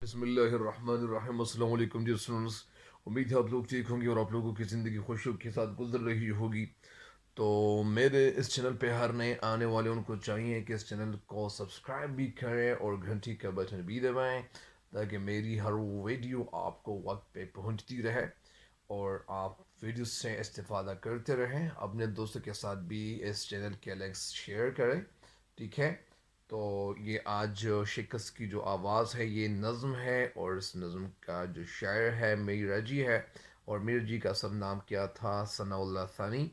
بسم اللہ الرحمن الرحیم۔ السلام علیکم جی اسٹوڈنٹس، امید ہے آپ لوگ ٹھیک ہوں گے اور آپ لوگوں کی زندگی خوشیوں کے ساتھ گزر رہی ہوگی۔ تو میرے اس چینل پہ ہر نئے آنے والے ان کو چاہیے کہ اس چینل کو سبسکرائب بھی کریں اور گھنٹی کا بٹن بھی دبائیں تاکہ میری ہر ویڈیو آپ کو وقت پہ پہنچتی رہے اور آپ ویڈیو سے استفادہ کرتے رہیں۔ اپنے دوستوں کے ساتھ بھی اس چینل کے لنکس شیئر کریں، ٹھیک ہے؟ تو یہ آج شکست کی جو آواز ہے یہ نظم ہے، اور اس نظم کا جو شاعر ہے میرا جی ہے، اور میرا جی کا اصل نام کیا تھا؟ ثناء اللہ ثانی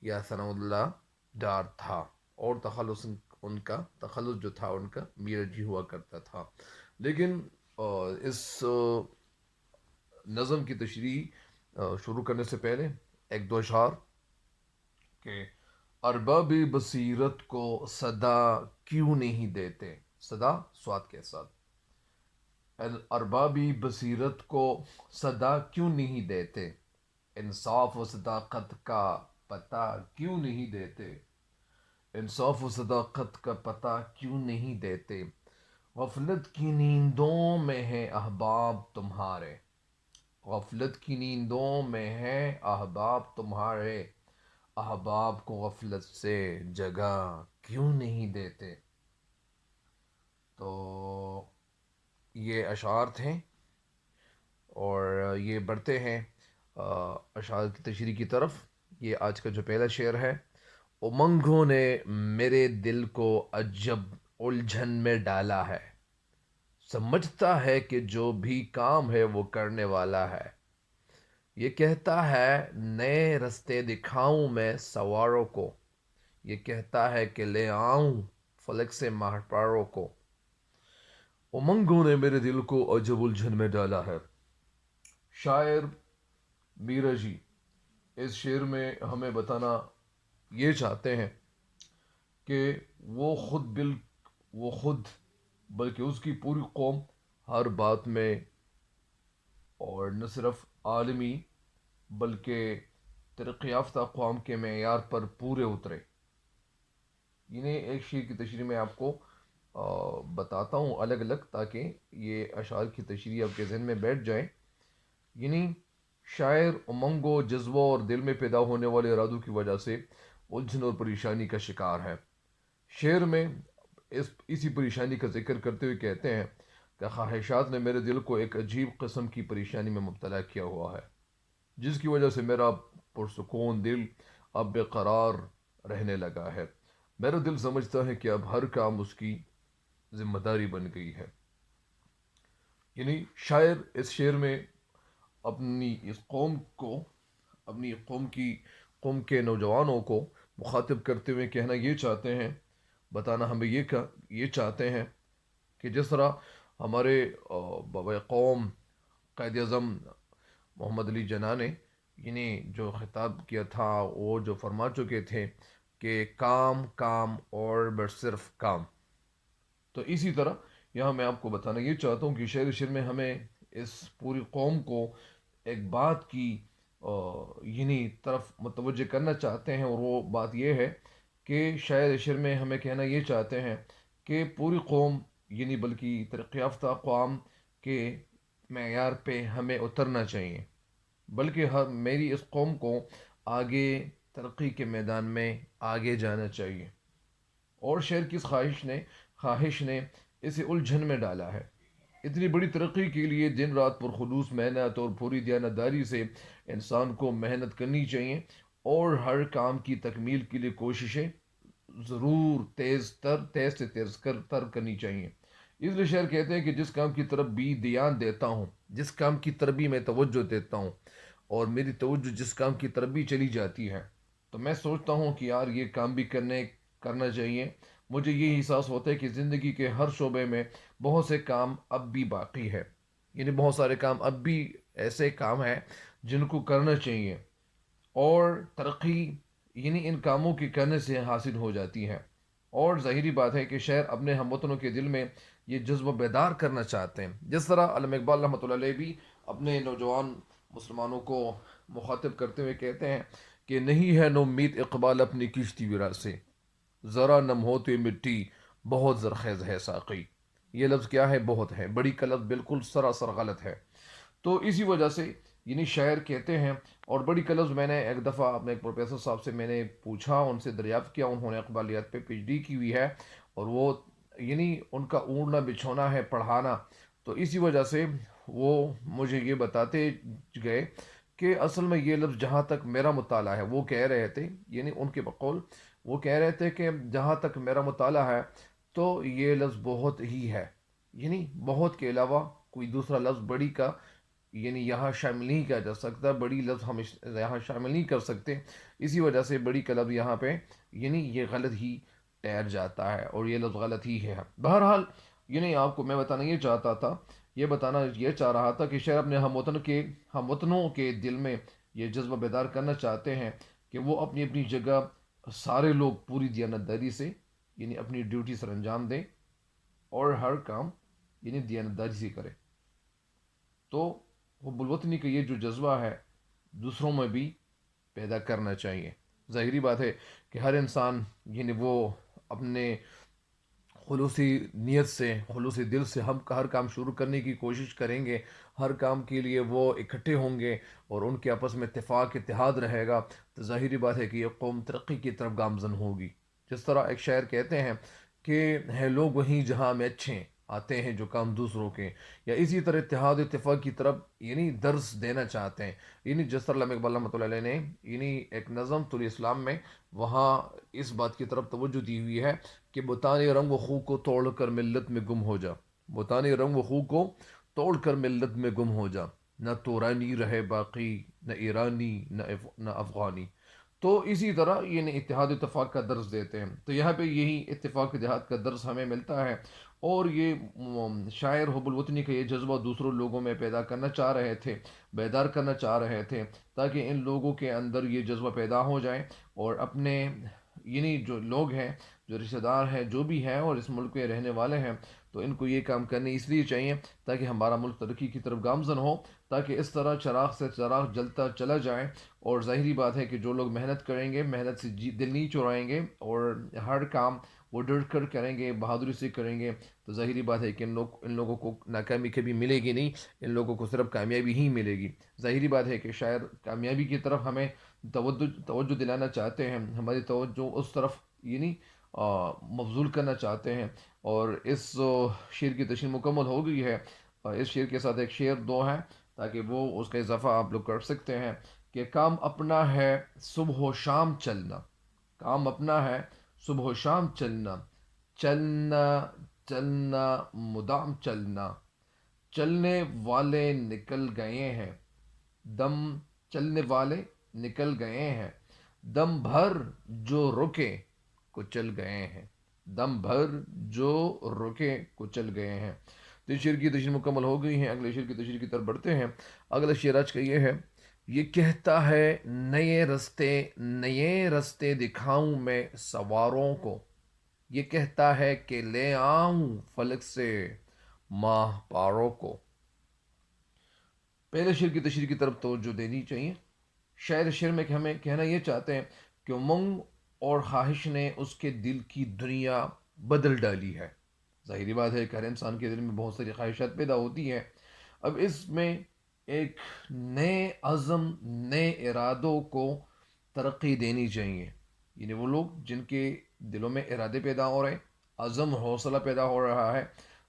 یا ثناء اللہ ڈار تھا، اور تخلص ان کا تخلص جو تھا ان کا میرا جی ہوا کرتا تھا۔ لیکن اس نظم کی تشریح شروع کرنے سے پہلے ایک دو اشعار کہ ارباب بصیرت کو صدا کیوں نہیں دیتے، صدا سواد کے ساتھ، ارباب بصیرت کو صدا کیوں نہیں دیتے، انصاف و صداقت کا پتہ کیوں نہیں دیتے، انصاف و صداقت کا پتہ کیوں نہیں دیتے، غفلت کی نیندوں میں ہے احباب تمہارے، غفلت کی نیندوں میں ہے احباب تمہارے، احباب کو غفلت سے جگہ کیوں نہیں دیتے۔ تو یہ اشعار تھے، اور یہ بڑھتے ہیں اشعار کی تشریح کی طرف۔ یہ آج کا جو پہلا شعر ہے: امنگوں نے میرے دل کو عجب الجھن میں ڈالا ہے، سمجھتا ہے کہ جو بھی کام ہے وہ کرنے والا ہے، یہ کہتا ہے نئے رستے دکھاؤں میں سواروں کو، یہ کہتا ہے کہ لے آؤں فلک سے ماہ پاروں کو، امنگوں نے میرے دل کو عجب الجھن میں ڈالا ہے۔ شاعر میرا جی اس شعر میں ہمیں بتانا یہ چاہتے ہیں کہ وہ خود بلکہ اس کی پوری قوم ہر بات میں، اور نہ صرف عالمی بلکہ ترقی یافتہ اقوام کے معیار پر پورے اترے۔ انہیں ایک شعر کی تشریح میں آپ کو بتاتا ہوں الگ الگ، تاکہ یہ اشعار کی تشریح آپ کے ذہن میں بیٹھ جائیں۔ یعنی شاعر امنگ و جذبہ اور دل میں پیدا ہونے والے ارادوں کی وجہ سے الجھن اور پریشانی کا شکار ہے۔ شعر میں اسی پریشانی کا ذکر کرتے ہوئے کہتے ہیں کہ خواہشات نے میرے دل کو ایک عجیب قسم کی پریشانی میں مبتلا کیا ہوا ہے، جس کی وجہ سے میرا پرسکون دل اب بے قرار رہنے لگا ہے۔ میرا دل سمجھتا ہے کہ اب ہر کام اس کی ذمہ داری بن گئی ہے۔ یعنی شاعر اس شعر میں اپنی اس قوم کو، اپنی قوم کے نوجوانوں کو مخاطب کرتے ہوئے کہنا یہ چاہتے ہیں، بتانا ہمیں یہ چاہتے ہیں کہ جس طرح ہمارے بابا قوم قائد اعظم محمد علی جناح نے یعنی جو خطاب کیا تھا، وہ جو فرما چکے تھے کہ کام کام اور بس صرف کام، تو اسی طرح یہاں میں آپ کو بتانا یہ چاہتا ہوں کہ شعر میں ہمیں اس پوری قوم کو ایک بات کی یعنی طرف متوجہ کرنا چاہتے ہیں، اور وہ بات یہ ہے کہ شعر میں ہمیں کہنا یہ چاہتے ہیں کہ پوری قوم یعنی بلکہ ترقی یافتہ اقوام کے معیار پہ ہمیں اترنا چاہیے، بلکہ میری اس قوم کو آگے ترقی کے میدان میں آگے جانا چاہیے۔ اور شعر کی اس خواہش نے اسے الجھن میں ڈالا ہے۔ اتنی بڑی ترقی کے لیے دن رات پرخلوص محنت اور پوری دیانتداری سے انسان کو محنت کرنی چاہیے، اور ہر کام کی تکمیل کے لیے کوششیں ضرور تیز سے تیز تر کرنی چاہیے۔ اس لیے شعر کہتے ہیں کہ جس کام کی طرف بھی دھیان دیتا ہوں، جس کام کی طرف بھی میں توجہ دیتا ہوں، اور میری توجہ جس کام کی طرف بھی چلی جاتی ہے، تو میں سوچتا ہوں کہ یار یہ کام بھی کرنا چاہیے۔ مجھے یہ احساس ہوتا ہے کہ زندگی کے ہر شعبے میں بہت سے کام اب بھی باقی ہے، یعنی بہت سارے کام اب بھی ایسے کام ہیں جن کو کرنا چاہیے، اور ترقی یعنی ان کاموں کے کرنے سے حاصل ہو جاتی ہے۔ اور ظاہری بات ہے کہ شاعر اپنے ہم وطنوں کے دل میں یہ جذبہ بیدار کرنا چاہتے ہیں، جس طرح علامہ اقبال رحمۃ اللہ علیہ بھی اپنے نوجوان مسلمانوں کو مخاطب کرتے ہوئے کہتے ہیں کہ نہیں ہے نومید اقبال اپنی کشتی ویرا سے، ذرا نم ہوتے مٹی بہت زرخیز ہے ساقی۔ یہ لفظ کیا ہے؟ بہت ہے، بڑی کا لفظ بالکل سراسر غلط ہے۔ تو اسی وجہ سے یعنی شاعر کہتے ہیں، اور بڑی کا لفظ میں نے ایک دفعہ اپنے ایک پروفیسر صاحب سے میں نے پوچھا، ان سے دریافت کیا، انہوں نے اقبالیات پہ پی ایچ ڈی کی ہوئی ہے، اور وہ یعنی ان کا اوننا بچھونا ہے پڑھانا، تو اسی وجہ سے وہ مجھے یہ بتاتے گئے کہ اصل میں یہ لفظ جہاں تک میرا مطالعہ ہے، وہ کہہ رہے تھے، یعنی ان کے بقول وہ کہہ رہے تھے کہ جہاں تک میرا مطالعہ ہے تو یہ لفظ بہت ہی ہے، یعنی بہت کے علاوہ کوئی دوسرا لفظ بڑی کا یعنی یہاں شامل نہیں کیا جا سکتا، بڑی لفظ ہم یہاں شامل نہیں کر سکتے، اسی وجہ سے بڑی کا لفظ یہاں پہ یعنی یہ غلط ہی ٹھہر جاتا ہے، اور یہ لفظ غلط ہی ہے۔ بہرحال یعنی آپ کو میں بتانا یہ چاہتا تھا، یہ بتانا یہ چاہ رہا تھا کہ شاید اپنے ہم وطنوں کے دل میں یہ جذبہ بیدار کرنا چاہتے ہیں کہ وہ اپنی اپنی جگہ سارے لوگ پوری دیانتداری سے یعنی اپنی ڈیوٹی سر انجام دیں، اور ہر کام یعنی دیانتداری سے کرے، تو حب الوطنی کا یہ جو جذبہ ہے دوسروں میں بھی پیدا کرنا چاہیے۔ ظاہری بات ہے کہ ہر انسان یعنی وہ اپنے خلوصی نیت سے، خلوصی دل سے ہم ہر کام شروع کرنے کی کوشش کریں گے، ہر کام کے لیے وہ اکٹھے ہوں گے اور ان کے آپس میں اتفاق اتحاد رہے گا، تو ظاہری بات ہے کہ یہ قوم ترقی کی طرف گامزن ہوگی۔ جس طرح ایک شاعر کہتے ہیں کہ ہیں لوگ وہیں جہاں میں اچھے آتے ہیں جو کام دوسروں کے، یا اسی طرح اتحاد اتفاق کی طرف یعنی درس دینا چاہتے ہیں، یعنی جس طرح علامہ اقبال رحمۃ اللہ علیہ نے یعنی ایک نظم طول اسلام میں وہاں اس بات کی طرف توجہ دی ہوئی ہے کہ بتانے رنگ و خو کو توڑ کر ملت میں گم ہو جا، بتانے رنگ و خو کو توڑ کر ملت میں گم ہو جا، نہ تورانی رہے باقی، نہ ایرانی نہ افغانی۔ تو اسی طرح یہ اتحاد اتفاق کا درس دیتے ہیں، تو یہاں پہ یہی اتفاق اتحاد کا درس ہمیں ملتا ہے، اور یہ شاعر حب الوطنی کا یہ جذبہ دوسروں لوگوں میں پیدا کرنا چاہ رہے تھے، بیدار کرنا چاہ رہے تھے، تاکہ ان لوگوں کے اندر یہ جذبہ پیدا ہو جائے، اور اپنے یعنی جو لوگ ہیں، جو رشتہ دار ہیں، جو بھی ہیں اور اس ملک کے رہنے والے ہیں، تو ان کو یہ کام کرنے اس لیے چاہیے تاکہ ہمارا ملک ترقی کی طرف گامزن ہو، تاکہ اس طرح چراغ سے چراغ جلتا چلا جائے، اور ظاہری بات ہے کہ جو لوگ محنت کریں گے، محنت سے دل نہیں چرائیں گے، اور ہر کام وہ ڈٹ کر کریں گے، بہادری سے کریں گے، تو ظاہری بات ہے کہ ان لوگوں کو ناکامی کبھی ملے گی نہیں، ان لوگوں کو صرف کامیابی ہی ملے گی۔ ظاہری بات ہے کہ شاید کامیابی کی طرف ہمیں توجہ دلانا چاہتے ہیں، ہماری توجہ اس طرف یعنی مبذول کرنا چاہتے ہیں، اور اس شعر کی تشریح مکمل ہو گئی ہے، اور اس شعر کے ساتھ ایک شعر دو ہے تاکہ وہ اس کا اضافہ آپ لوگ کر سکتے ہیں کہ کام اپنا ہے صبح و شام چلنا، کام اپنا ہے صبح و شام چلنا، چلنا چلنا مدام چلنا، چلنے والے نکل گئے ہیں دم، چلنے والے نکل گئے ہیں دم بھر جو رکے کچل گئے ہیں، دم بھر جو رکے کچل گئے ہیں۔ تو اس شعر کی تشریح مکمل ہو گئی ہے، اگلے شعر کی تشریح کی طرف بڑھتے ہیں۔ اگلا شعر آج کا یہ ہے، یہ کہتا ہے نئے رستے دکھاؤں میں سواروں کو، یہ کہتا ہے کہ لے آؤں فلک سے ماہ پاروں کو۔ پہلے شعر کی تشریح کی طرف توجہ دینی چاہیے۔ شاعر شعر میں ہمیں کہنا یہ چاہتے ہیں کہ امنگ اور خواہش نے اس کے دل کی دنیا بدل ڈالی ہے۔ ظاہری بات ہے کہ ہر انسان کے دل میں بہت ساری خواہشات پیدا ہوتی ہیں، اب اس میں ایک نئے عزم، نئے ارادوں کو ترقی دینی چاہیے، یعنی وہ لوگ جن کے دلوں میں ارادے پیدا ہو رہے ہیں، عزم اور حوصلہ پیدا ہو رہا ہے،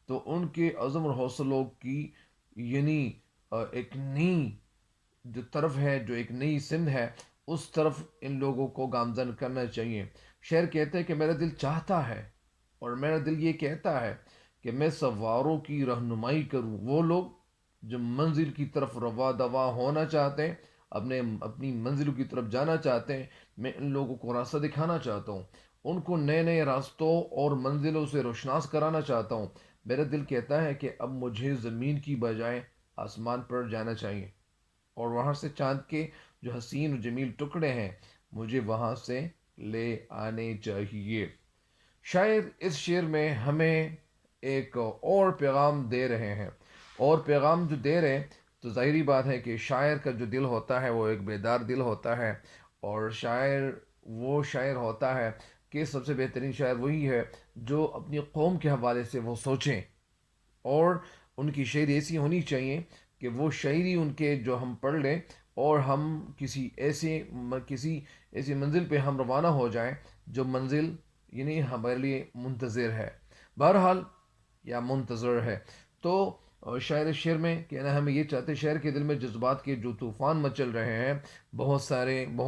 تو ان کے عزم اور حوصلوں کی یعنی ایک نئی جو طرف ہے، جو ایک نئی سمت ہے، اس طرف ان لوگوں کو گامزن کرنا چاہیے۔ شعر کہتے ہیں کہ میرا دل چاہتا ہے اور میرا دل یہ کہتا ہے کہ میں سواروں کی رہنمائی کروں، وہ لوگ جو منزل کی طرف روا دوا ہونا چاہتے ہیں، اپنی منزلوں کی طرف جانا چاہتے ہیں، میں ان لوگوں کو راستہ دکھانا چاہتا ہوں، ان کو نئے نئے راستوں اور منزلوں سے روشناس کرانا چاہتا ہوں۔ میرا دل کہتا ہے کہ اب مجھے زمین کی بجائے آسمان پر جانا چاہیے، اور وہاں سے چاند کے جو حسین و جمیل ٹکڑے ہیں مجھے وہاں سے لے آنے چاہیے۔ شاعر اس شعر میں ہمیں ایک اور پیغام دے رہے ہیں، اور پیغام جو دے رہے ہیں تو ظاہری بات ہے کہ شاعر کا جو دل ہوتا ہے وہ ایک بیدار دل ہوتا ہے، اور شاعر وہ شاعر ہوتا ہے کہ سب سے بہترین شاعر وہی ہے جو اپنی قوم کے حوالے سے وہ سوچیں، اور ان کی شاعری ایسی ہونی چاہیے کہ وہ شاعری ان کے جو ہم پڑھ لیں اور ہم کسی ایسی منزل پہ ہم روانہ ہو جائیں جو منزل یعنی ہمارے لیے منتظر ہے، بہرحال یا منتظر ہے۔ تو شاعر شعر میں کہنا ہمیں یہ چاہتے، شاعر کے دل میں جذبات کے جو طوفان مچل رہے ہیں، بہت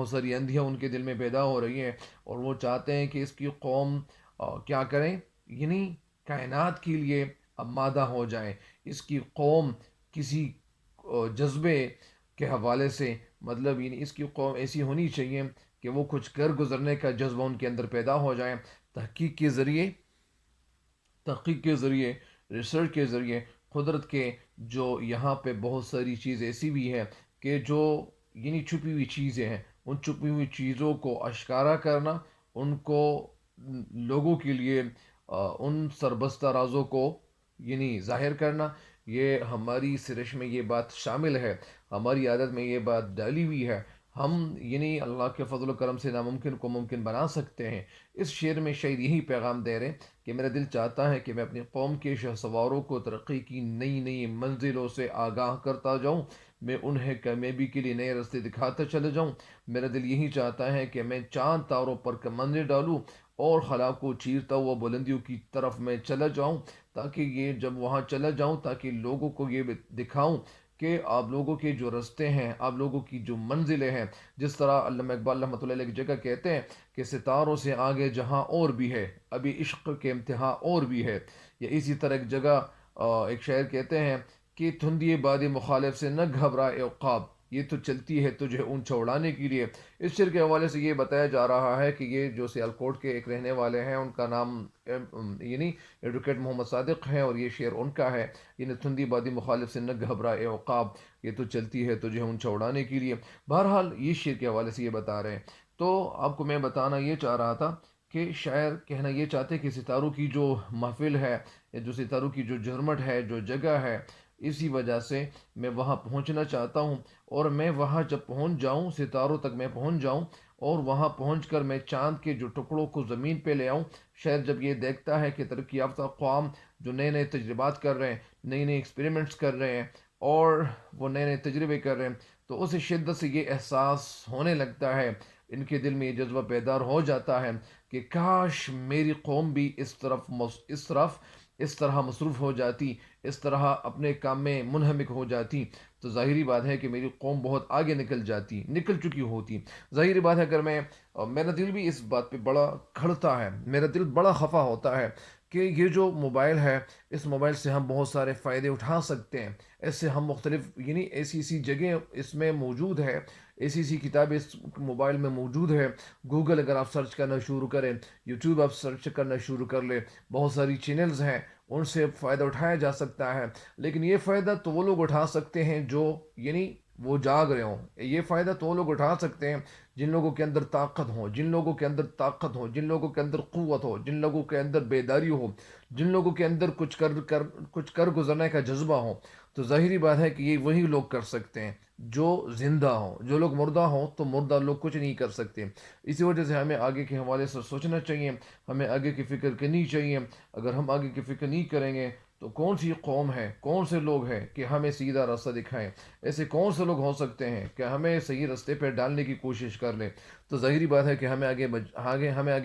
ساری اندھیاں ان کے دل میں پیدا ہو رہی ہیں، اور وہ چاہتے ہیں کہ اس کی قوم کیا کریں، یعنی کائنات کے لیے آمادہ ہو جائیں، اس کی قوم کسی جذبے کے حوالے سے، مطلب یعنی اس کی قوم ایسی ہونی چاہیے کہ وہ کچھ کر گزرنے کا جذبہ ان کے اندر پیدا ہو جائے، تحقیق کے ذریعے تحقیق کے ذریعے، ریسرچ کے ذریعے، قدرت کے جو یہاں پہ بہت ساری چیز ایسی بھی ہیں کہ جو یعنی چھپی ہوئی چیزیں ہیں، ان چھپی ہوئی چیزوں کو اشکارا کرنا، ان کو لوگوں کے لیے ان سربستہ رازوں کو یعنی ظاہر کرنا، یہ ہماری سرش میں یہ بات شامل ہے، ہماری عادت میں یہ بات ڈالی ہوئی ہے۔ ہم یعنی اللہ کے فضل و کرم سے ناممکن کو ممکن بنا سکتے ہیں۔ اس شعر میں شاید یہی پیغام دے رہے ہیں کہ میرا دل چاہتا ہے کہ میں اپنی قوم کے شہ سواروں کو ترقی کی نئی نئی منزلوں سے آگاہ کرتا جاؤں، میں انہیں کامیابی کے لیے نئے راستے دکھاتا چلا جاؤں۔ میرا دل یہی چاہتا ہے کہ میں چاند تاروں پر کمندیں ڈالوں اور خلا کو چیرتا ہوا بلندیوں کی طرف میں چلا جاؤں، تاکہ یہ جب وہاں چلا جاؤں تاکہ لوگوں کو یہ دکھاؤں کہ آپ لوگوں کے جو راستے ہیں، آپ لوگوں کی جو منزلیں ہیں، جس طرح علامہ اقبال رحمۃ اللہ علیہ کی جگہ کہتے ہیں کہ ستاروں سے آگے جہاں اور بھی ہے، ابھی عشق کے امتحان اور بھی ہے، یا اسی طرح ایک جگہ ایک شاعر کہتے ہیں کہ تھندی باد مخالف سے نہ گھبرا اے عقاب، یہ تو چلتی ہے تجھے اونچا اڑانے کے لیے۔ اس شعر کے حوالے سے یہ بتایا جا رہا ہے کہ یہ جو سیالکوٹ کے ایک رہنے والے ہیں، ان کا نام یعنی ایڈوکیٹ محمد صادق ہیں، اور یہ شعر ان کا ہے، یعنی تھندی بادی مخالف سے نہ گھبرا اے عقاب، یہ تو چلتی ہے تجھے اونچا اڑانے کے لیے۔ بہرحال یہ شعر کے حوالے سے یہ بتا رہے ہیں۔ تو آپ کو میں بتانا یہ چاہ رہا تھا کہ شاعر کہنا یہ چاہتے کہ ستاروں کی جو محفل ہے، یا جو ستاروں کی جو جھرمٹ ہے، جو جگہ ہے، اسی وجہ سے میں وہاں پہنچنا چاہتا ہوں، اور میں وہاں جب پہنچ جاؤں، ستاروں تک میں پہنچ جاؤں، اور وہاں پہنچ کر میں چاند کے جو ٹکڑوں کو زمین پہ لے آؤں۔ شاید جب یہ دیکھتا ہے کہ ترقی یافتہ اقوام جو نئے نئے تجربات کر رہے ہیں، نئی نئی ایکسپیریمنٹس کر رہے ہیں، اور وہ نئے نئے تجربے کر رہے ہیں، تو اس شدت سے یہ احساس ہونے لگتا ہے، ان کے دل میں یہ جذبہ بیدار ہو جاتا ہے کہ کاش میری قوم بھی اس طرح مصروف ہو جاتی، اس طرح اپنے کام میں منہمک ہو جاتی، تو ظاہری بات ہے کہ میری قوم بہت آگے نکل چکی ہوتی۔ ظاہری بات ہے، اگر میرا دل بھی اس بات پہ بڑا کھڑتا ہے، میرا دل بڑا خفا ہوتا ہے کہ یہ جو موبائل ہے، اس موبائل سے ہم بہت سارے فائدے اٹھا سکتے ہیں، ایسے ہم مختلف یعنی ایسی جگہ اس میں موجود ہے، ایسی کتابیں اس موبائل میں موجود ہے۔ گوگل اگر آپ سرچ کرنا شروع کریں، یوٹیوب آپ سرچ کرنا شروع کر لیں، بہت ساری چینلز ہیں، ان سے فائدہ اٹھایا جا سکتا ہے۔ لیکن یہ فائدہ تو وہ لوگ اٹھا سکتے ہیں جو یعنی وہ جاگ رہے ہوں، یہ فائدہ تو وہ لوگ اٹھا سکتے ہیں جن لوگوں کے اندر طاقت ہو، جن لوگوں کے اندر طاقت ہو، جن لوگوں کے اندر قوت ہو، جن لوگوں کے اندر بیداری ہو، جن لوگوں کے اندر کچھ کر گزرنے کا جذبہ ہو۔ تو ظاہری بات ہے کہ یہ وہی لوگ کر سکتے ہیں جو زندہ ہوں، جو لوگ مردہ ہوں تو مردہ لوگ کچھ نہیں کر سکتے۔ اسی وجہ سے ہمیں آگے کے حوالے سے سوچنا چاہیے، ہمیں آگے کی فکر کرنی چاہیے۔ اگر ہم آگے کی فکر نہیں کریں گے تو کون سی قوم ہے، کون سے لوگ ہیں کہ ہمیں سیدھا راستہ دکھائیں؟ ایسے کون سے لوگ ہو سکتے ہیں کہ ہمیں صحیح راستے پہ ڈالنے کی کوشش کر لیں؟ تو ظاہری بات ہے کہ ہمیں آگے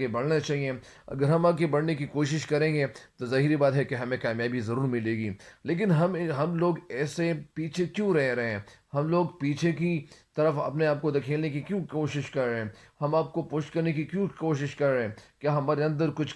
بڑھنا چاہیے۔ اگر ہم آگے بڑھنے کی کوشش کریں گے تو ظاہری بات ہے کہ ہمیں کامیابی ضرور ملے گی۔ لیکن ہم لوگ ایسے پیچھے کیوں رہ رہے ہیں؟ ہم لوگ پیچھے کی طرف اپنے آپ کو دھکیلنے کی کیوں کوشش کر رہے ہیں؟ ہم آپ کو پش کرنے کی کیوں کوشش کر رہے ہیں؟ کیا ہمارے اندر کچھ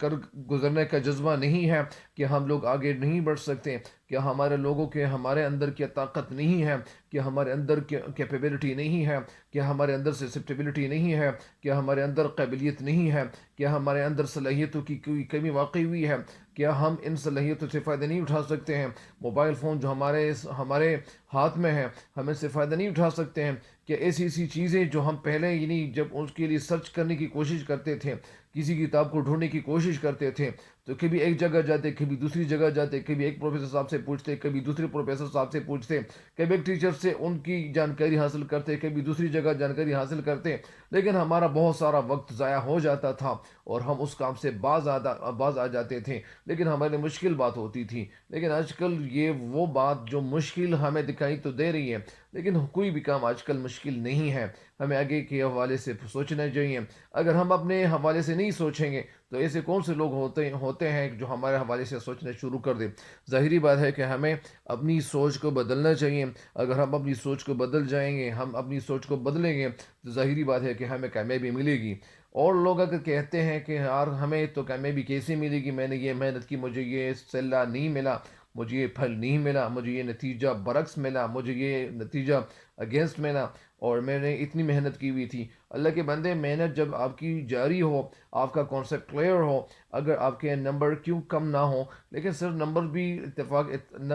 کر گزرنے کا جذبہ نہیں ہے کہ ہم لوگ آگے نہیں بڑھ سکتے؟ کیا ہمارے اندر کیا طاقت نہیں ہے؟ کیا ہمارے اندر کیپیبلٹی نہیں ہے؟ کیا ہمارے اندر سسپٹیبلٹی نہیں ہے؟ کیا ہمارے اندر قابلیت نہیں ہے؟ کیا ہمارے اندر صلاحیتوں کی کوئی کمی واقع ہوئی ہے؟ کیا ہم ان صلاحیتوں سے فائدہ نہیں اٹھا سکتے ہیں؟ موبائل فون جو ہمارے ہاتھ میں ہے، ہم اس سے فائدہ نہیں اٹھا سکتے ہیں؟ کہ ایسی چیزیں جو ہم پہلے یعنی جب اس کے لیے سرچ کرنے کی کوشش کرتے تھے کسی کتاب کو ڈھونڈنے کی کوشش کرتے تھے تو کبھی ایک جگہ جاتے کبھی دوسری جگہ جاتے، کبھی ایک پروفیسر صاحب سے پوچھتے کبھی دوسرے پروفیسر صاحب سے پوچھتے، کبھی ایک ٹیچر سے ان کی جانکاری حاصل کرتے کبھی دوسری جگہ جانکاری حاصل کرتے، لیکن ہمارا بہت سارا وقت ضائع ہو جاتا تھا اور ہم اس کام سے باز آ جاتے تھے، لیکن ہمارے مشکل بات ہوتی تھی۔ لیکن آج کل یہ وہ بات جو مشکل ہمیں دکھائی تو دے رہی ہے، لیکن کوئی بھی کام آج کل مشکل نہیں ہے۔ ہمیں آگے کے حوالے سے سوچنا چاہیے۔ اگر ہم اپنے حوالے سے نہیں سوچیں گے تو ایسے کون سے لوگ ہوتے ہیں جو ہمارے حوالے سے سوچنا شروع کر دیں؟ ظاہری بات ہے کہ ہمیں اپنی سوچ کو بدلنا چاہیے۔ اگر ہم اپنی سوچ کو بدل جائیں گے، ہم اپنی سوچ کو بدلیں گے تو ظاہری بات ہے کہ ہمیں کامیابی ملے گی۔ اور لوگ اگر کہتے ہیں کہ یار ہمیں تو کامیابی کیسے ملے گی، میں نے یہ محنت کی، مجھے یہ صلہ نہیں ملا، مجھے یہ پھل نہیں ملا، مجھے یہ نتیجہ برعکس ملا، مجھے یہ نتیجہ اگینسٹ ملا، اور میں نے اتنی محنت کی ہوئی تھی۔ اللہ کے بندے، محنت جب آپ کی جاری ہو، آپ کا کانسیپٹ کلیئر ہو، اگر آپ کے نمبر کیوں کم نہ ہو، لیکن صرف نمبر بھی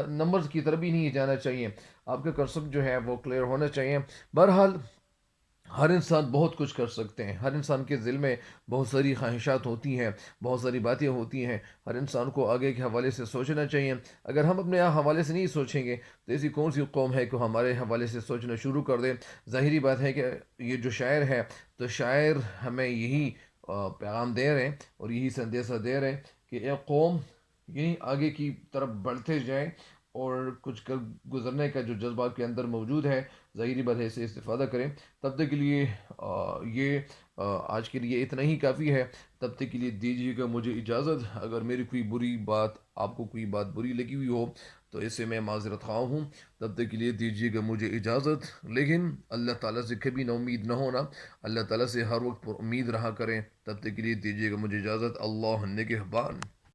نمبرز کی طرف بھی نہیں جانا چاہیے، آپ کا کانسیپٹ جو ہے وہ کلیئر ہونا چاہیے۔ بہرحال ہر انسان بہت کچھ کر سکتے ہیں، ہر انسان کے دل میں بہت ساری خواہشات ہوتی ہیں، بہت ساری باتیں ہوتی ہیں، ہر انسان کو آگے کے حوالے سے سوچنا چاہیے۔ اگر ہم اپنے حوالے سے نہیں سوچیں گے تو ایسی کون سی قوم ہے کہ ہمارے حوالے سے سوچنا شروع کر دے؟ ظاہری بات ہے کہ یہ جو شاعر ہے تو شاعر ہمیں یہی پیغام دے رہے ہیں اور یہی سندیسہ دے رہے ہیں کہ اے قوم، یہی آگے کی طرف بڑھتے جائیں اور کچھ کر گزرنے کا جو جذبہ کے اندر موجود ہے، ظاہری بات ہے سے استفادہ کریں۔ تب تک کے لیے یہ آج کے لیے اتنا ہی کافی ہے۔ تب تک کے لیے دیجیے گا مجھے اجازت۔ اگر میری کوئی بری بات، آپ کو کوئی بات بری لگی ہوئی ہو تو اس سے میں معذرت خواہ ہوں۔ تب تک کے لیے دیجیے گا مجھے اجازت، لیکن اللہ تعالیٰ سے کبھی نا امید نہ ہونا، اللہ تعالیٰ سے ہر وقت پر امید رہا کریں۔ تب تک کے لیے دیجیے گا مجھے اجازت۔ اللہ نگہبان۔